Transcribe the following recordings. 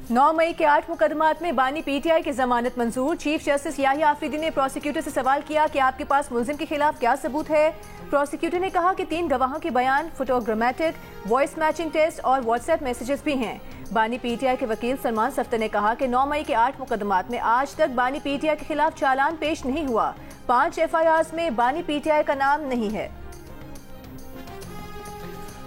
9 मई के 8 मुकदमात में बानी पीटीआई की जमानत मंजूर। चीफ जस्टिस याहिया आफरीदी ने प्रोसिक्यूटर से सवाल किया कि आपके पास मुलजिम के खिलाफ क्या सबूत है। प्रोसिक्यूटर ने कहा कि 3 गवाहों के बयान, फोटोग्रामेटिक, वॉइस मैचिंग टेस्ट और व्हाट्सएप मैसेजेस भी हैं। बानी पीटीआई के वकील सलमान सफ्तर ने कहा कि 9 मई के 8 मुकदमात में आज तक बानी पीटीआई के खिलाफ चालान पेश नहीं हुआ। 5 FIRs में बानी पीटीआई का नाम नहीं है।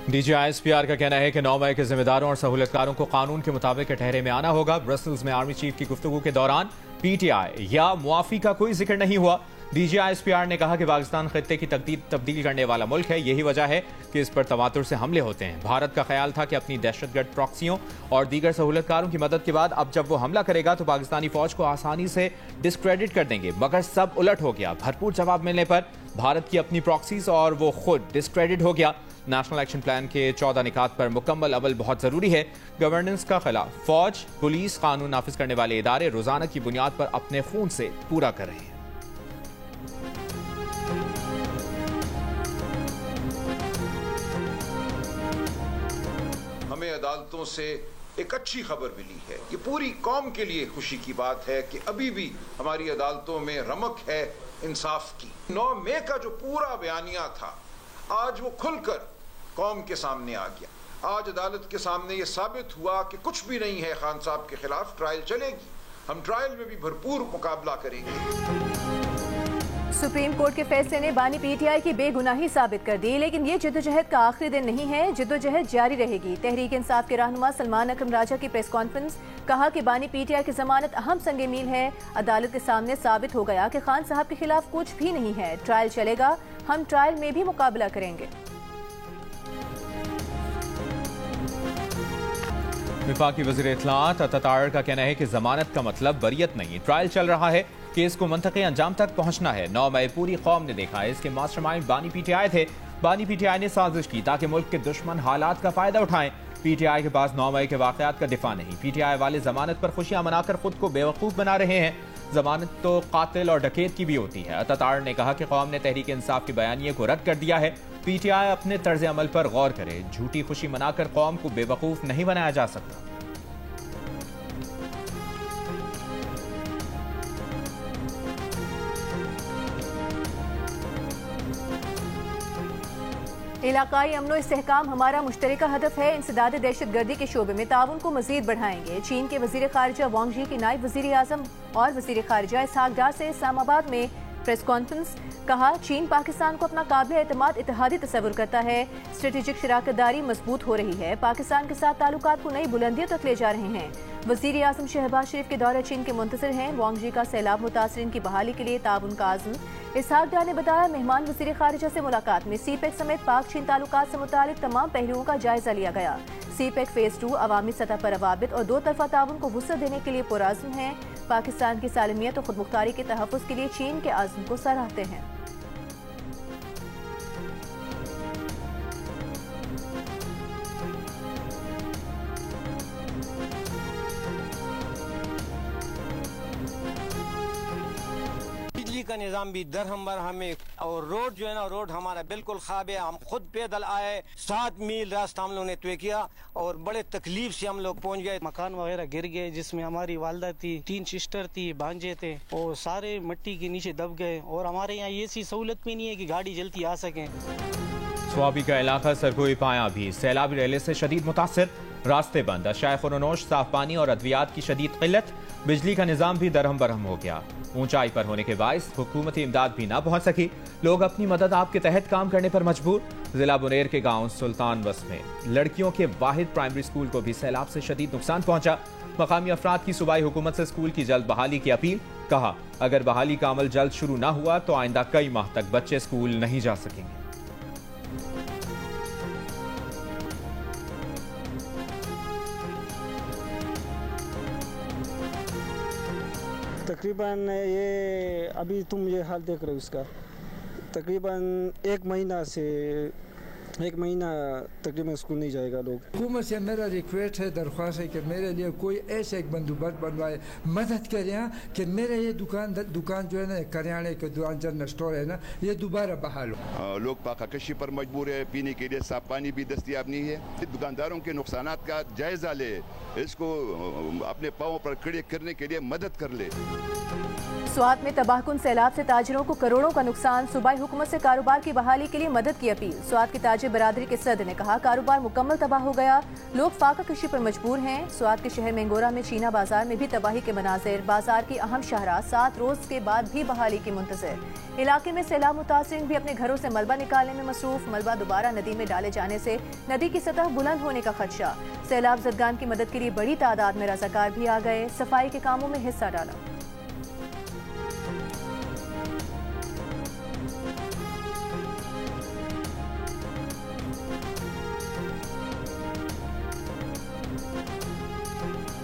DGISPR का कहना है कि 9 मई के जिम्मेदारों और सहूलतकारों को कानून के मुताबिक कटहरे में आना होगा। ब्रसल्स में आर्मी चीफ की गुफ्तगू के दौरान पीटीआई या मुआफी का कोई जिक्र नहीं हुआ। DGISPR ने कहा कि पाकिस्तान खित्ते की तब्दील करने वाला मुल्क है, यही वजह है कि इस पर तवातुर से हमले होते हैं। भारत का ख्याल था कि अपनी दहशतगर्द प्रॉक्सियों और दीगर सहूलतकारों की मदद के बाद अब जब वो हमला करेगा तो पाकिस्तानी फौज को आसानी से डिस्क्रेडिट कर देंगे, मगर सब उलट हो गया। भरपूर जवाब मिलने पर भारत की अपनी प्रॉक्सीज और वो खुद डिस्क्रेडिट हो गया। नेशनल एक्शन प्लान के 14 निकात पर मुकम्मल अमल बहुत जरूरी है। गवर्नेंस का खिलाफ फौज, पुलिस, कानून नाफिज करने वाले इदारे रोजाना की बुनियाद पर अपने खून से पूरा कर रहे हैं। हमें अदालतों से एक अच्छी खबर मिली है। ये पूरी कौम के लिए खुशी की बात है कि अभी भी हमारी अदालतों में रमक है इंसाफ की। 9 मई का जो पूरा बयानिया था आज वो खुलकर कौम के सामने आ गया। आज अदालत के सामने ये साबित हुआ कि कुछ भी नहीं है खान साहब के खिलाफ। ट्रायल चलेगी, हम ट्रायल में भी भरपूर मुकाबला करेंगे। सुप्रीम कोर्ट के फैसले ने बानी पीटीआई की बेगुनाही साबित कर दी, लेकिन ये जद्दोजहद का आखिरी दिन नहीं है। जद्दोजहद जारी रहेगी। तहरीक इंसाफ के रहनुमा सलमान अकरम राजा की प्रेस कॉन्फ्रेंस, कहा कि बानी पीटीआई की जमानत अहम संगे मील है। अदालत के सामने साबित हो गया कि खान साहब के खिलाफ कुछ भी नहीं है। ट्रायल चलेगा, हम ट्रायल में भी मुकाबला करेंगे। वफाकी वज़ीर इत्तलाआत अतातार का कहना है कि जमानत का मतलब बरियत नहीं, ट्रायल चल रहा है, केस को मंतक़ी अंजाम तक पहुंचना है। 9 मई पूरी कौम ने देखा है, इसके मास्टरमाइंड बानी पीटीआई थे। बानी पीटीआई ने साजिश की ताकि मुल्क के दुश्मन हालात का फायदा उठाएं। पीटीआई के पास 9 मई के वाकयात का दिफा नहीं। पीटीआई वाले जमानत पर खुशियां मनाकर खुद को बेवकूफ बना रहे हैं। जमानत तो कातिल और डकैत की भी होती है। अतातार ने कहा कि कौम ने तहरीक इंसाफ के बयानिए को रद्द कर दिया है। पीटीआई अपने तर्ज अमल पर गौर करे। झूठी खुशी मनाकर कौम को बेवकूफ नहीं बनाया जा सकता। इलाकाई अमनो इस्तेहकाम हमारा मुश्तरका हदफ है। इंसदाद दहशतगर्दी के शोबे में ताउन को मजीद बढ़ाएंगे। चीन के वजीर खारजा वांग यी की नायब वजीर आजम और वजीर खारजा इसहाक डार से इस्लामाबाद में प्रेस कॉन्फ्रेंस, कहा चीन पाकिस्तान को अपना काबिल एतमाद इत्तेहादी तस्वुर करता है। स्ट्रेटेजिक शराकतदारी मजबूत हो रही है। पाकिस्तान के साथ ताल्लुकात को नई बुलंदियों तक ले जा रहे हैं। वजीर आजम शहबाज शरीफ के दौरे चीन के मुंतज़िर हैं। वांग यी का सैलाब मुतासरीन की बहाली के लिए ताउन का आज़म। इसहाक डार ने बताया मेहमान वजीर खारिजा से मुलाकात में सीपेक समेत पाक चीन ताल्लुकात से मुतालिक तमाम पहलुओं का जायजा लिया गया। सीपेक फेज 2 अवामी सतह पर रवाबित और 2 तरफा ताउन को वुसअत देने के लिए पुरअज़्म है। पाकिस्तान की सालमियत और खुदमुख्तारी के तहफ़्फ़ुज़ के लिए चीन के आज़म को सराहते हैं। का निजाम भी दरहम बरहम है और रोड जो है ना, रोड हमारा बिल्कुल ख़राब है। हम खुद पैदल आए, 7 मील रास्ता हम लोगों ने तय किया और बड़े तकलीफ से हम लोग पहुंच गए। मकान वगैरह गिर गए, जिसमें हमारी वालदा थी, 3 सिस्टर थी, भांजे थे और सारे मिट्टी के नीचे दब गए। और हमारे यहाँ ये सी सहूलत भी नहीं है कि गाड़ी जल्दी आ सके। स्वाबी का इलाका सरगोई पाया भी सैलाबी रैले से शदीद मुतासर। रास्ते बंद, अशाए खुनोश, साफ पानी और अद्वियात की शदीद किल्लत। बिजली का निजाम भी दरहम बरहम हो गया। ऊंचाई पर होने के बायस हुकूमती इमदाद भी ना पहुंच सकी। लोग अपनी मदद आप के तहत काम करने पर मजबूर। जिला बुनेर के गांव सुल्तान बस में लड़कियों के वाहिद प्राइमरी स्कूल को भी सैलाब से शदीद नुकसान पहुंचा। मकामी अफराद की सूबाई हुकूमत से स्कूल की जल्द बहाली की अपील। कहा अगर बहाली का अमल जल्द शुरू ना हुआ तो आइंदा कई माह तक बच्चे स्कूल नहीं जा सकेंगे। तकरीबन ये अभी तुम ये हाल देख रहे हो, इसका तकरीबन 1 महीना तकरीबन स्कूल नहीं जाएगा लोग। हुकूमत से मेरा रिक्वेस्ट है, दरख्वास्त है कि मेरे लिए कोई ऐसे एक बंदोबस्त बनवाए, मदद करें कि मेरे ये दुकान जो है ना, करियाने के दुकान, जनरल स्टोर है ना, ये दोबारा बहाल हो। लोग पाकाकशी पर मजबूर है, पीने के लिए साफ पानी भी दस्तयाब नहीं है। दुकानदारों के नुकसानात का जायजा ले, इसको अपने पांवों पर खड़े करने के लिए मदद कर ले। स्वात में तबाहकुन सैलाब से ताजिरों को करोड़ों का नुकसान, सूबाई हुकूमत से कारोबार की बहाली के लिए मदद की अपील। स्वात की ताजिर बरादरी के सदर ने कहा, कारोबार मुकम्मल तबाह हो गया, लोग फाका कशी पर मजबूर हैं। स्वात के शहर मेंगोरा में चीना बाजार में भी तबाही के मनाजिर, बाजार की अहम शाहराह 7 रोज के बाद भी बहाली की मुंतजर। इलाके में सैलाब मुतासिरीन भी अपने घरों से मलबा निकालने में मसरूफ, मलबा दोबारा नदी में डाले जाने से नदी की सतह बुलंद होने का खदशा। सैलाब ज़दगान की मदद के लिए बड़ी तादाद में रज़ाकार भी आ गए, सफाई के कामों में हिस्सा डाला।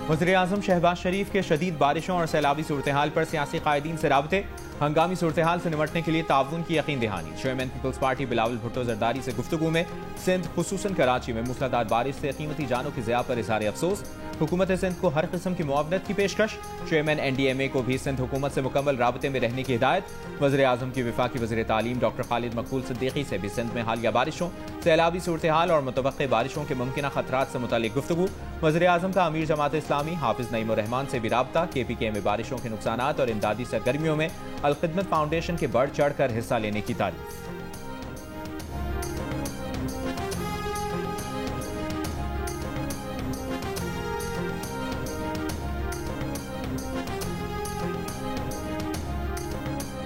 वज़ीर-ए-आज़म शहबाज शरीफ के शदीद बारिशों और सैलाबी सूरत हाल पर सियासी कायदीन से राबते, हंगामी सूरत हाल से निमटने के लिए ताउन की यकीन दहानी। Chairman Peoples Party Bilawal Bhutto Zardari से गुफ्तगू में सिंध खुसूसन कराची में मूसलाधार बारिश से कीमती जानों की ज़िया पर इज़हार अफसोस। हुकूमत सिंध को हर किस्म की मुआवनत की पेशकश। चेयरमैन NDMA को भी सिंध हुकूमत से मुकम्मल राबते में रहने की हिदायत। वज़ीर-ए-आज़म की वफाकी वज़ीर तालीम डॉक्टर खालिद मकबूल सिद्दीकी से भी सिंध में हालिया बारिशों, सैलाबी सूरत हाल और मुतवक्के बारिशों के मुमकिन खतरात से मुतालिक गुफ्तगू। वज़ीर-ए-आज़म का अमीर जमात इस्लामी हाफिज नईम उर रहमान से भी राबता। KPK में बारिशों के नुकसानात और इमदादी सरगर्मियों में अल-खिदमत फाउंडेशन के बढ़ चढ़ कर हिस्सा लेने की तारीफ।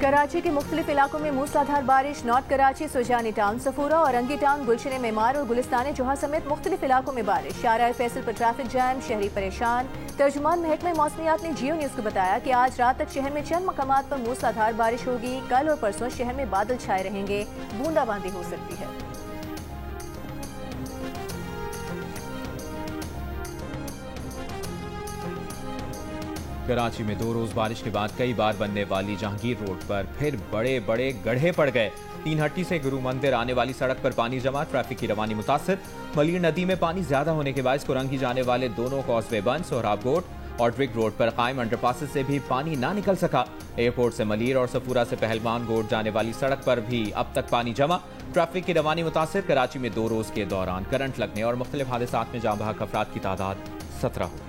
कराची के मुख्तलिफ इलाकों में मूसलाधार बारिश। नॉर्थ कराची, सुजानी टाउन, सफूरा और रंगी टाउन, गुलशन मेमार और गुलिस्तान जोहा समेत मुख्तलिफ इलाकों में बारिश। शाहराह फैसल पर ट्रैफिक जैम, शहरी परेशान। तर्जुमान महकमा मौसमियात ने जियो न्यूज़ को बताया कि आज रात तक शहर में चंद मकामात पर मूसलाधार बारिश होगी। कल और परसों शहर में बादल छाए रहेंगे, बूंदाबांदी हो सकती है। कराची में 2 रोज बारिश के बाद कई बार बनने वाली जहांगीर रोड पर फिर बड़े बड़े गड्ढे पड़ गए। 3 हट्टी से गुरु मंदिर आने वाली सड़क पर पानी जमा, ट्रैफिक की रवानी मुतासिर। मलीर नदी में पानी ज्यादा होने के बायस कोरंगी जाने वाले दोनों कॉजवे बंद। सोहराब गोट और ट्रिक रोड पर कायम अंडरपासेस से भी पानी ना निकल सका। एयरपोर्ट से मलीर और सफूरा से पहलवान गोट जाने वाली सड़क पर भी अब तक पानी जमा, ट्रैफिक की रवानी मुतासिर। कराची में 2 रोज के दौरान करंट लगने और मुख्तलिफ हादसात में जाँ बहक अफराद की तादाद 17 हो गई।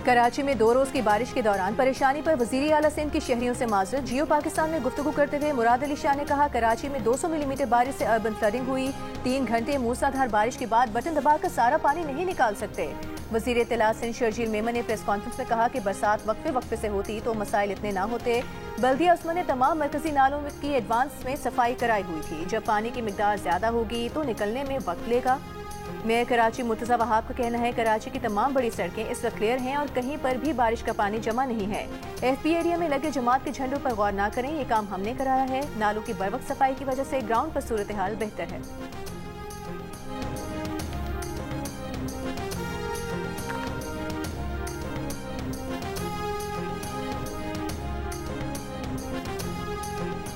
कराची में 2 रोज की बारिश के दौरान परेशानी पर वजीर आला सिंध की शहरियों से माजरत। जियो पाकिस्तान में गुफ्तगू करते हुए मुराद अली शाह ने कहा, कराची में 200 मिलीमीटर बारिश से अर्बन फ्लडिंग हुई। 3 घंटे मूसलाधार बारिश के बाद बटन दबाकर सारा पानी नहीं निकाल सकते। वजीर इत्तलात सिंध शर्जील मेमन ने प्रेस कॉन्फ्रेंस में कहा कि बरसात वक्फे वक्फे से होती तो मसाइल इतने ना होते। बल्दिया उस्मान ने तमाम मरकजी नालों की एडवांस में सफाई कराई हुई थी। जब पानी की मिकदार ज्यादा होगी तो निकलने में वक्त लेगा। मेयर कराची मुर्तजा वहाब का कहना है, कराची की तमाम बड़ी सड़कें इस वक्त क्लियर हैं और कहीं पर भी बारिश का पानी जमा नहीं है। FP एरिया में लगे जमात के झंडों पर गौर न करें, ये काम हमने कराया है। नालों की बरवक्त सफाई की वजह से ग्राउंड पर सूरत हाल बेहतर है।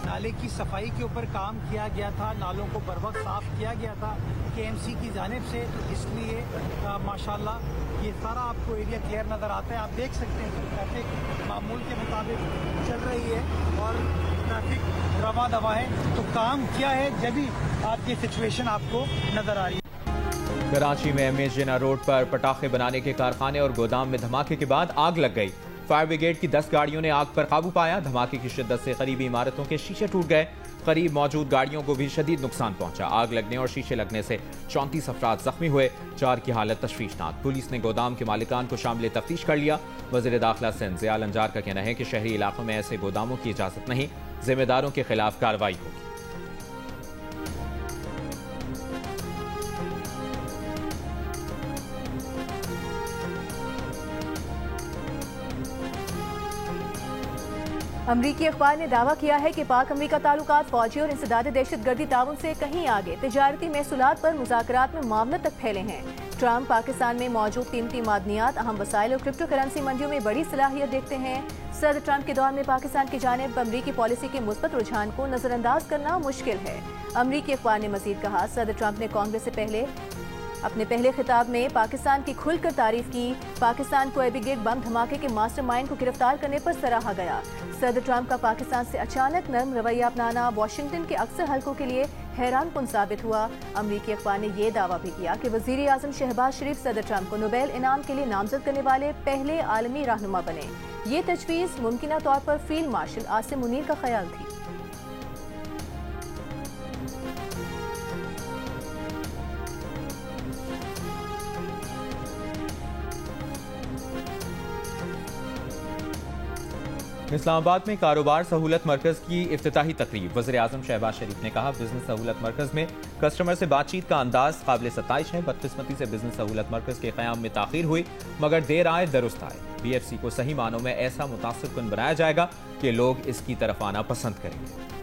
नाले की सफाई के ऊपर काम किया गया था, नालों को बर वक्त साफ किया गया था KMC की जानिब से, तो इसलिए माशाल्लाह ये सारा आपको एरिया क्लियर नज़र आता है। आप देख सकते हैं कि ट्रैफिक मामूल के मुताबिक चल रही है और ट्रैफिक रवा दवा है। तो काम किया है जब भी आपकी सिचुएशन आपको नज़र आ रही है। कराची में MS जिना रोड पर पटाखे बनाने के कारखाने और गोदाम में धमाके के बाद आग लग गई। फायर ब्रिगेड की 10 गाड़ियों ने आग पर काबू पाया। धमाके की शिद्दत से करीबी इमारतों के शीशे टूट गए। करीब मौजूद गाड़ियों को भी शदीद नुकसान पहुंचा। आग लगने और शीशे लगने से 34 अफराद जख्मी हुए, 4 की हालत तशवीशनाक। पुलिस ने गोदाम के मालिकान को शामिल तफ्तीश कर लिया। वज़ीर दाखिला सिंध ज़ियाल अंजार का कहना है कि शहरी इलाकों में ऐसे गोदामों की इजाजत नहीं, जिम्मेदारों के खिलाफ कार्रवाई होगी। अमरीकी अखबार ने दावा किया है कि पाक अमरीका ताल्लुकात फौजी और इंसदाद दहशतगर्दी ताउन से कहीं आगे तजारती महसूलात पर मुज़ाकरात में मामलों तक फैले हैं। ट्रंप पाकिस्तान में मौजूद कीमती मादनियात, अहम वसाइल और क्रिप्टो करेंसी मंडियों में बड़ी सलाहियत देखते हैं। सदर ट्रंप के दौर में पाकिस्तान की जानिब अमरीकी पॉलिसी के मुस्बत रुझान को नजरअंदाज करना मुश्किल है। अमरीकी अखबार ने मजीद कहा, सदर ट्रंप ने कांग्रेस से पहले अपने पहले खिताब में पाकिस्तान की खुलकर तारीफ की। पाकिस्तान को एबीगेट बम धमाके के मास्टरमाइंड को गिरफ्तार करने पर सराहा गया। सदर ट्रंप का पाकिस्तान से अचानक नर्म रवैया अपनाना वाशिंगटन के अक्सर हलकों के लिए हैरानकुन साबित हुआ। अमरीकी अखबार ने यह दावा भी किया कि वजीर आजम शहबाज शरीफ सदर ट्रंप को नोबेल इनाम के लिए नामजद करने वाले पहले आलमी रहनुमा बने। ये तजवीज़ मुमकिना तौर पर फील्ड मार्शल आसिम मुनीर का ख्याल थी। इस्लामाबाद में कारोबार सहूलत मरकज की इफ्तिताही तकरीब। वज़ीर आज़म शहबाज शरीफ ने कहा, बिजनेस सहूलत मरकज में कस्टमर से बातचीत का अंदाज काबिल सताइश है। बदकिस्मती से बिजनेस सहूलत मरकज के क़याम में ताख़ीर हुई, मगर देर आए दुरुस्त आए। BFC को सही मानों में ऐसा मुतासिबकुन बनाया जाएगा कि लोग इसकी तरफ आना पसंद करेंगे।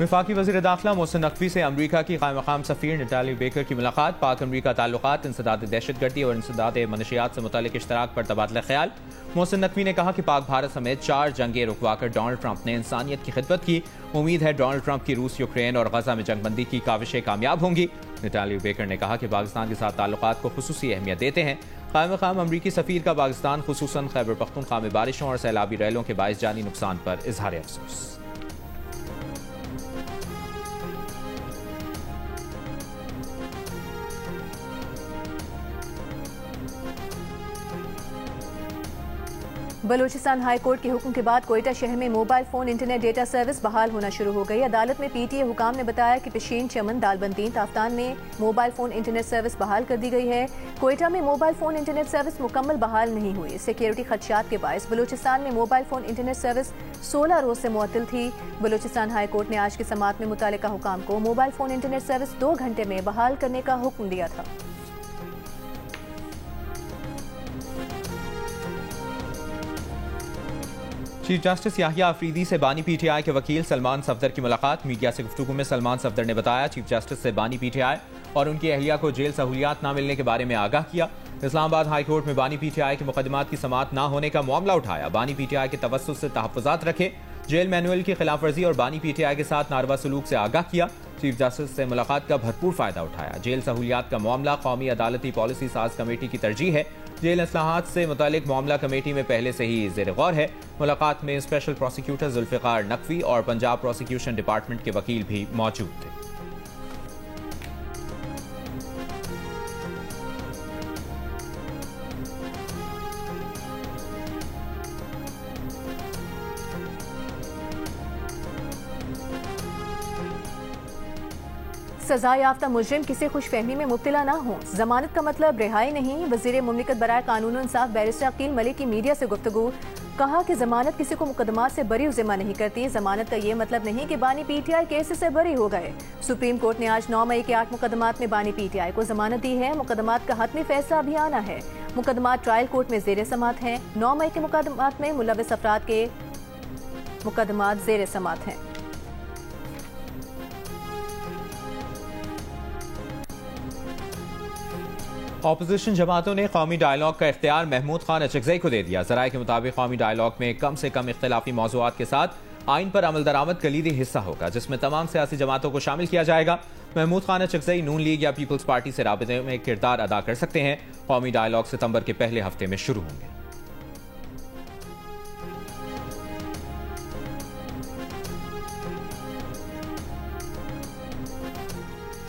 वफाकी वज़ीर दाखिला मोहसिन नकवी से अमरीका की क़ायम मक़ाम सफ़ीर नटाली बेकर की मुलाकात। पाक अमरीका ताल्लुकात, इंसदाद दहशतगर्दी और इंसदाद मनशियात से मुतालिक इश्तराक पर तबादला ख्याल। मोहसिन नकवी ने कहा कि पाक भारत समेत 4 जंगें रुकवाकर डोनाल्ड ट्रंप ने इंसानियत की खिदमत की। उम्मीद है डोनाल्ड ट्रंप की रूस, यूक्रेन और गजा में जंगबंदी की काविशें कामयाब होंगी। नटाली बेकर ने कहा कि पाकिस्तान के साथ ताल्लुकात को खुसूसी अहमियत देते हैं। क़ायम मक़ाम अमरीकी सफ़ीर का पाकिस्तान खुसूसन खैबर पख्तूनख्वा में बारिशों और सैलाबी रैलों के बाइस जानी नुकसान पर इजहार अफसोस। बलूचिस्तान हाई कोर्ट के हुक्म के बाद कोयटा शहर में mobile phone internet data service बहाल होना शुरू हो गई। अदालत में PTA हुकाम ने बताया कि पिशीन, चमन, दालबंदीन, ताफ्तान में मोबाइल फोन इंटरनेट सर्विस बहाल कर दी गई है। कोयटा में मोबाइल फोन इंटरनेट सर्विस मुकम्मल बहाल नहीं हुई। सिक्योरिटी खदशात के बायस बलूचिस्तान में मोबाइल फोन इंटरनेट सर्विस 16 रोज से मुअत्तल थी। बलूचिस्तान हाई कोर्ट ने आज की समाअत में मुतालिका हुकाम को मोबाइल फोन इंटरनेट सर्विस 2 घंटे में बहाल करने का हुक्म दिया था। चीफ जस्टिस याहिया अफरीदी से बानी PTI के वकील सलमान सफदर की मुलाकात। मीडिया से गुफ्तगू में सलमान सफदर ने बताया, चीफ जस्टिस से बानी PTI और उनकी अहलिया को जेल सहूलियात न मिलने के बारे में आगाह किया। इस्लामाबाद हाई कोर्ट में बानी PTI के मुकदमात की समाअत न होने का मामला उठाया। बानी PTI के तवस्सुत से तहफ़्फ़ुज़ात रखे, जेल मैनुअल की खिलाफ वर्जी और बानी PTI के साथ नारवा सलूक से आगाह किया। चीफ जस्टिस से मुलाकात का भरपूर फायदा उठाया। जेल सहूलियात का मामला कौमी अदालती पॉलिसी साज कमेटी की तरजीह है। जेल इस्लाहात से मुतालिक मामला कमेटी में पहले से ही ज़ेर गौर है। मुलाकात में स्पेशल प्रोसिक्यूटर जुल्फ़िकार नकवी और पंजाब प्रोसिक्यूशन डिपार्टमेंट के वकील भी मौजूद थे। सजा याफ्ता मुजरिम किसी खुशफहमी में मुब्तला ना हो। जमानत का मतलब रिहाई नहीं। वज़ीर मुमलिकत बराए कानून और इंसाफ बैरिस्टर अकील मलिक की मीडिया से गुफ्तगू। कहा कि जमानत किसी को मुकदमात से बरी ज़िम्मा नहीं करती। जमानत का ये मतलब नहीं कि बानी PTI केस से बरी हो गए। सुप्रीम कोर्ट ने आज 9 मई के 8 मुकदमात में बानी PTI को जमानत दी है। मुकदमात का हतमी फैसला अभी आना है। मुकदमात ट्रायल कोर्ट में ज़ेर समात हैं। 9 मई के मुकदमात में मुलविस अफराद के मुकदमात ज़ेर समात हैं। ऑपोजिशन जमातों ने कौमी डायलॉग का इख्तियार महमूद खान अचकज़ई को दे दिया। ज़राए के मुताबिक कौमी डायलॉग में कम से कम इख्तिलाफी मौज़ूआत के साथ आइन पर अमल दरामद कलीदी हिस्सा होगा, जिसमें तमाम सियासी जमातों को शामिल किया जाएगा। महमूद खान अचकज़ई नून लीग या पीपल्स पार्टी से राबिते में किरदार अदा कर सकते हैं। कौमी डायलॉग सितंबर के पहले हफ्ते में शुरू होंगे।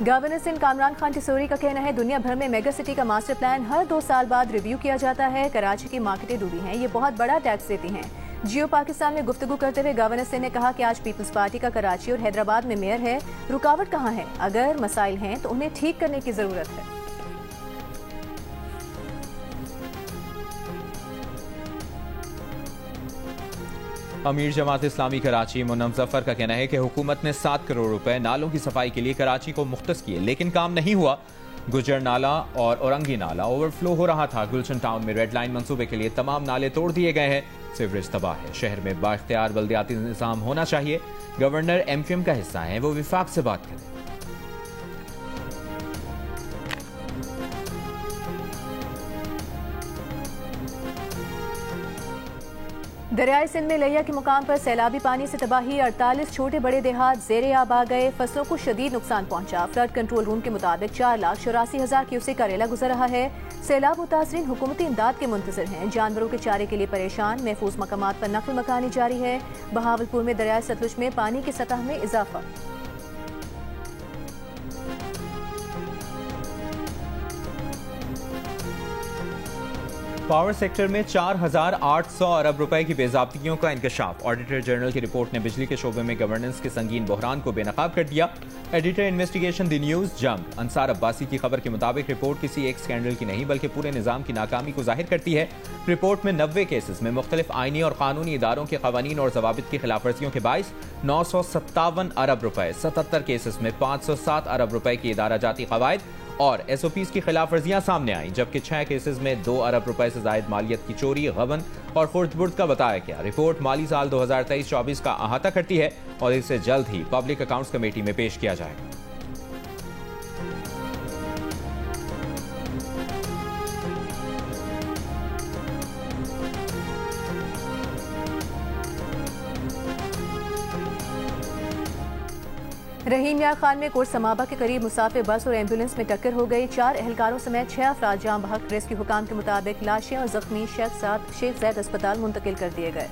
गवर्नर सिंध कामरान खान टिसोरी का कहना है, दुनिया भर में मेगा सिटी का मास्टर प्लान हर 2 साल बाद रिव्यू किया जाता है। कराची की मार्केटें डूबी हैं, ये बहुत बड़ा टैक्स देती हैं। जियो पाकिस्तान में गुफ्तगू करते हुए गवर्नर सिंह ने कहा कि आज पीपल्स पार्टी का कराची और हैदराबाद में मेयर है। रुकावट कहाँ है? अगर मसाइल हैं तो उन्हें ठीक करने की जरूरत है। अमीर जमात इस्लामी कराची मुन्नम जफर का कहना है कि हुकूमत ने 7 करोड़ रुपए नालों की सफाई के लिए कराची को मुख्तस किए, लेकिन काम नहीं हुआ। गुजर नाला और औरंगी नाला ओवरफ्लो हो रहा था। गुलशन टाउन में रेड लाइन मंसूबे के लिए तमाम नाले तोड़ दिए गए हैं। सीवरेज तबाह है। शहर में बाख्तियार बल्दियाती निज़ाम होना चाहिए। गवर्नर MQM का हिस्सा है, वो विफाक से बात करें। दरियाई सिंध में लैया के मुकाम पर सैलाबी पानी से तबाही, 48 छोटे बड़े देहात ज़ेरे आब आ गए, फसलों को शदीद नुकसान पहुंचा। फ्लड कंट्रोल रूम के मुताबिक 4,84,000 क्यूसेक का रेला गुजर रहा है। सैलाब मुतासरीन हुकूमती इमदाद के मुंतज़िर हैं, जानवरों के चारे के लिए परेशान। महफूज मकामात पर नकल मकानी जारी है। बहावलपुर में दरियाई सतलुज में पानी की सतह में इजाफा। पावर सेक्टर में 4,800 अरब रुपए की बेज़ाब्तियों का इंकशाफ। ऑडिटर जनरल की रिपोर्ट ने बिजली के शोबे में गवर्नेंस के संगीन बहरान को बेनकाब कर दिया। एडिटर इन्वेस्टिगेशन द न्यूज़ जंग अंसार अब्बासी की खबर के मुताबिक रिपोर्ट किसी एक स्कैंडल की नहीं बल्कि पूरे निजाम की नाकामी को जाहिर करती है। रिपोर्ट में 90 केसेस में मुख्तलिफ आईनी और कानूनी इदारों के कवानीन और जवाबित की खिलाफवर्जियों के बाइस 957 अरब रुपए, 77 केसेस में 507 अरब रुपए की इदारा जाती कवायद और SOPs की खिलाफ वर्जियां सामने आई, जबकि 6 केसेस में 2 अरब रुपए से जायद मालियत की चोरी, गबन और खुर्द-बुर्द का बताया गया। रिपोर्ट माली साल 2023-24 का अहाता करती है और इसे जल्द ही पब्लिक अकाउंट्स कमेटी में पेश किया जाएगा। रहीम यार खान में कोट समाबा के करीब मुसाफिर बस और एम्बुलेंस में टक्कर हो गई। 4 एहलकारों समेत 6 अफराद जाम बहक। रेस्क्यू हुकाम के मुताबिक लाशें और जख्मी शख्स शेख ज़ैद अस्पताल मुंतकिल कर दिए गए।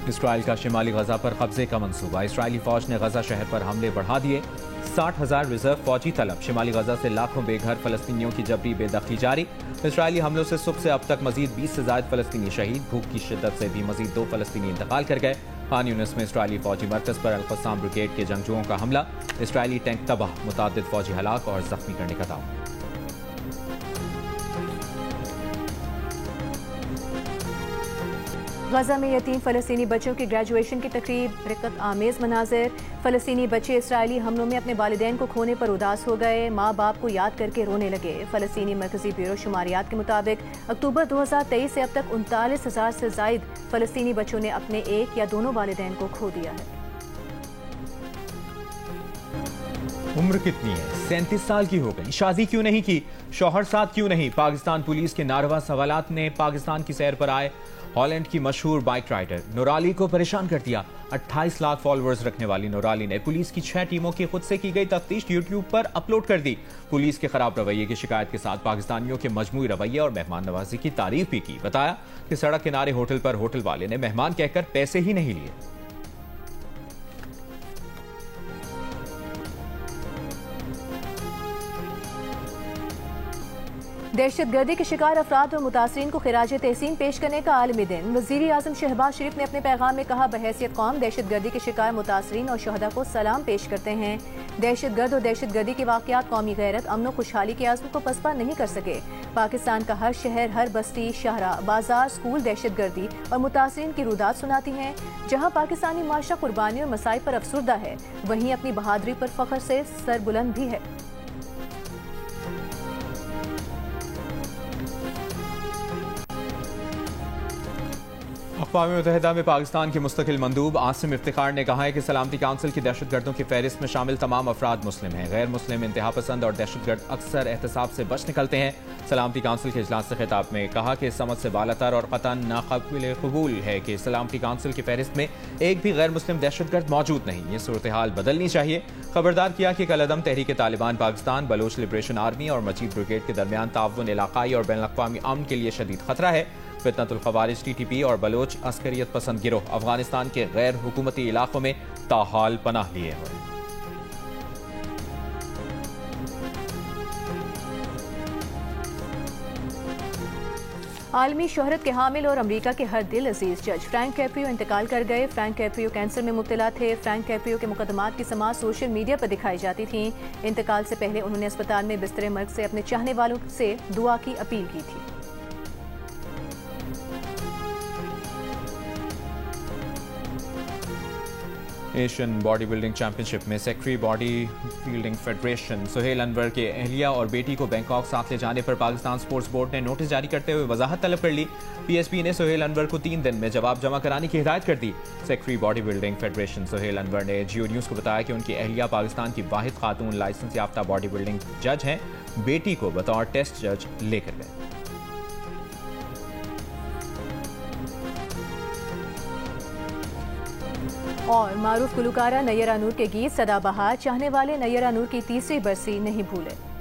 इसराइल का शिमाली गजा पर कब्जे का मंसूबा। इसराइली फौज ने गजा शहर पर हमले बढ़ा दिए। 60,000 रिजर्व फौजी तलब। शिमाली गजा से लाखों बेघर फलस्तीनियों की जबरी बेदखली जारी। इसराइली हमलों से सुबह से अब तक मजीद 20 से ज्यादा फलस्तीनी शहीद। भूख की शिद्दत से भी मजीद 2 फलस्तीनी इंतकाल कर गए। खान यूनिस में इसराइली फौजी मरकज पर अल-क़स्साम ब्रिगेड के जंगजुओं का हमला। इसराइली टैंक तबाह, मुतादिद फौजी हलाक और जख्मी करने का दावा। गजा में यतीम फलस्तीनी बच्चों की ग्रेजुएशन की तकरीब, रिकत आमेज मनाजिर। फलस्तीनी बच्चे इसराइली हमलों में अपने वालिदैन को खोने पर उदास हो गए, माँ बाप को याद करके रोने लगे। फलस्तीनी मरकजी ब्यूरो शुमारियात के मुताबिक अक्टूबर 2023 से अब तक 39,000 से जायद फलस्तीनी बच्चों ने अपने एक या दोनों वालिदैन को खो दिया है। उम्र कितनी है? 37 साल की हो गई। शादी क्यों नहीं की? शौहर साथ क्यों नहीं? पाकिस्तान पुलिस के नारवा सवालात ने पाकिस्तान की सैर पर आए हॉलैंड की मशहूर बाइक राइडर नूराली को परेशान कर दिया। 28 लाख फॉलोअर्स रखने वाली नूराली ने पुलिस की 6 टीमों की खुद से की गई तफ्तीश यूट्यूब पर अपलोड कर दी। पुलिस के खराब रवैये की शिकायत के साथ पाकिस्तानियों के मजमूई रवैये और मेहमान नवाजी की तारीफ भी की। बताया कि सड़क किनारे होटल पर होटल वाले ने मेहमान कहकर पैसे ही नहीं लिए। दहशतगर्दी के शिकार अफराद और मुतासरीन को खिराज तहसीन पेश करने का आलमी दिन। वज़ीर आज़म शहबाज शरीफ ने अपने पैगाम में कहा, बहैसियत कौम दहशतगर्दी के शिकार मुतासरीन और शहदा को सलाम पेश करते हैं। दहशतगर्द और दहशतगर्दी के वाक़यात कौमी गैरत, अमन और खुशहाली के आज़म को पसपा नहीं कर सके। पाकिस्तान का हर शहर, हर बस्ती, शहरा, बाजार, स्कूल दहशतगर्दी और मुतासरीन की रुदात सुनाती हैं। जहाँ पाकिस्तानी माशरा कुर्बानी और मसाइब पर अफसुर्दा है, वहीं अपनी बहादुरी पर फख्र से सरबुलंद भी है। अक़वाम मुत्तहिदा में पाकिस्तान के मुस्तकिल मंदूब आसिम इफ्तिखार ने कहा है कि सलामती काउंसिल की दहशतगर्दों की फहरिस्त में शामिल तमाम अफराद मुस्लिम हैं। गैर मुस्लिम, इंतहा पसंद और दहशतगर्द अक्सर एहतसाब से बच निकलते हैं। सलामती काउंसिल के इजलास से खिताब में कहा कि समझ से बालातर और क़तन नाक़ाबिल क़बूल है कि सलामती काउंसिल की फहरिस्त में एक भी गैर मुस्लिम दहशतगर्द मौजूद नहीं। ये सूरत हाल बदलनी चाहिए। खबरदार किया कि कलअदम तहरीक तालिबान पाकिस्तान, बलोच लिबरेशन आर्मी और मजीद ब्रिगेड के दरमियान ताउन इलाकाई और बैनुल-अक़वामी अमन के लिए शदीद खतरा है। फितनतुल ख़वारिज TTP और बलोच अस्करियत पसंद गिरोह अफगानिस्तान के गैर हुकूमती इलाकों में ताहाल पनाह लिए हुए। आलमी शोहरत के हामिल और अमरीका के हर दिल अजीज जज फ्रैंक कैप्रियो इंतकाल कर गए। फ्रैंक कैप्रियो कैंसर में मुब्तला थे। फ्रैंक कैप्रियो के मुकदमात की समाअत सोशल मीडिया पर दिखाई जाती थी। इंतकाल से पहले उन्होंने अस्पताल में बिस्तरे मर्ग से अपने चाहने वालों से दुआ की अपील की थी। एशियन बॉडी बिल्डिंग चैंपियनशिप में secretary body building federation Suhail Anwar के अहलिया और बेटी को बैंकॉक साथ ले जाने पर पाकिस्तान स्पोर्ट्स बोर्ड ने नोटिस जारी करते हुए वजाहत तलब कर ली। PSB ने सुहेल अनवर को 3 दिन में जवाब जमा कराने की हिदायत कर दी। Secretary body building federation Suhail Anwar ने जियो न्यूज़ को बताया कि उनकी अहलिया पाकिस्तान की वाहिद खातून लाइसेंस याफ्ता बॉडी बिल्डिंग जज हैं। बेटी को बतौर टेस्ट जज लेकर गए। और मारूफ गुलकारा नैयरा नूर के गीत सदाबहार चाहने वाले नैयरा नूर की तीसरी बरसी नहीं भूले।